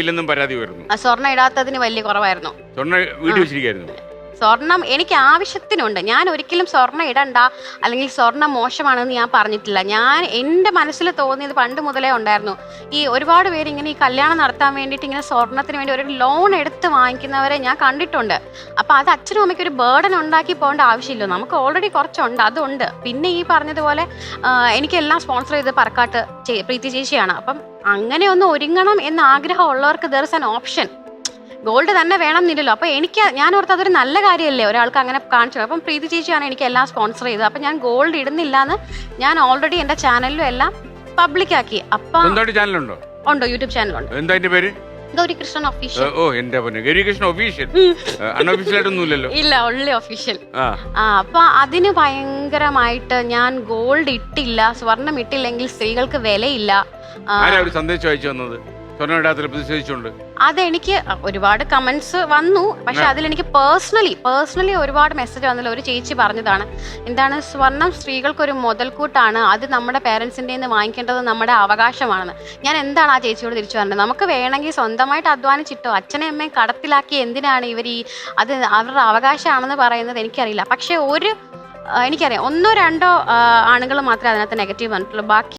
ഇല്ലെന്നും പരാതി വരുന്നു. സ്വർണ്ണം ഇടാത്തതിന് വലിയ കുറവായിരുന്നു. സ്വർണ്ണം വീട്ടിൽ വെച്ചിരിക്കുന്നു. സ്വർണം എനിക്ക് ആവശ്യത്തിനുണ്ട്. ഞാൻ ഒരിക്കലും സ്വർണ്ണം ഇടണ്ട അല്ലെങ്കിൽ സ്വർണ്ണം മോശമാണെന്ന് ഞാൻ പറഞ്ഞിട്ടില്ല. ഞാൻ എൻ്റെ മനസ്സിൽ തോന്നിയത് പണ്ട് മുതലേ ഉണ്ടായിരുന്നു. ഈ ഒരുപാട് പേര് ഇങ്ങനെ ഈ കല്യാണം നടത്താൻ വേണ്ടിയിട്ട് ഇങ്ങനെ സ്വർണത്തിന് വേണ്ടി ഒരു ലോൺ എടുത്ത് വാങ്ങിക്കുന്നവരെ ഞാൻ കണ്ടിട്ടുണ്ട്. അപ്പം അത് അച്ഛനും അമ്മയ്ക്ക് ഒരു ബേർഡൻ ഉണ്ടാക്കി പോകേണ്ട ആവശ്യമില്ല. നമുക്ക് ഓൾറെഡി കുറച്ചുണ്ട്, അതുണ്ട്. പിന്നെ ഈ പറഞ്ഞതുപോലെ എനിക്കെല്ലാം സ്പോൺസർ ചെയ്ത് പറക്കാട്ട് പ്രീതി ചേച്ചിയാണ്. അപ്പം അങ്ങനെ ഒന്ന് ഒരുങ്ങണം എന്ന് ആഗ്രഹമുള്ളവർക്ക് there is an option. Gold തന്നെ വേണം എന്നില്ലല്ലോ. അപ്പോൾ ഞാൻ ഓർത്ത് അതൊരു നല്ല കാര്യമല്ലേ ഒരാൾക്ക് അങ്ങനെ കാണിച്ചു. അപ്പം പ്രീതി ചേച്ചിയാണ് എനിക്ക് എല്ലാം സ്പോൺസർ ചെയ്തത്. അപ്പം ഞാൻ ഗോൾഡ് ഇടുന്നില്ല എന്ന് ഞാൻ ഓൾറെഡി എൻ്റെ ചാനലിലും എല്ലാം പബ്ലിക്കാക്കി. അപ്പം ചാനലുണ്ടോ? ഉണ്ടോ, യൂട്യൂബ് ചാനലുണ്ട്. എന്താ അതിന്റെ പേര്? ഗൗരികൃഷ്ണൻ ഒഫീഷ്യൽ. ഓ എന്റെ ഗൗരികൃഷ്ണൻ ഒഫീഷ്യൽ. അൺഒഫീഷ്യലായിട്ടൊന്നുമില്ലല്ലോ. ഇല്ല, ഉള്ളി ഒഫീഷ്യൽ. അപ്പൊ അതിന് ഭയങ്കരമായിട്ട് ഞാൻ ഗോൾഡ് ഇട്ടില്ല, സ്വർണം ഇട്ടില്ലെങ്കിൽ സ്ത്രീകൾക്ക് വിലയില്ല. സന്ദേശം അയച്ചു വന്നത് പ്രതിഷേധിച്ചുകൊണ്ട് അതെനിക്ക് ഒരുപാട് കമന്റ്സ് വന്നു. പക്ഷെ അതിലെനിക്ക് പേഴ്സണലി ഒരുപാട് മെസ്സേജ് വന്നില്ല. ഒരു ചേച്ചി പറഞ്ഞതാണ്, എന്താണ് സ്വർണം സ്ത്രീകൾക്കൊരു മുതൽക്കൂട്ടാണ്, അത് നമ്മുടെ പേരൻസിൻ്റെ നിന്ന് വാങ്ങിക്കേണ്ടത് നമ്മുടെ അവകാശമാണെന്ന്. ഞാൻ എന്താണ് ആ ചേച്ചിയോട് തിരിച്ചു പറഞ്ഞത്? നമുക്ക് വേണമെങ്കിൽ സ്വന്തമായിട്ട് അധ്വാനിച്ചിട്ടോ അച്ഛനെയും അമ്മയും കടത്തിലാക്കി എന്തിനാണ് ഇവർ അത് അവരുടെ അവകാശമാണെന്ന് പറയുന്നത് എനിക്കറിയില്ല. പക്ഷെ എനിക്കറിയാം 1-2 ആണുങ്ങൾ മാത്രമേ അതിനകത്ത് നെഗറ്റീവ് വന്നിട്ടുള്ളൂ. ബാക്കി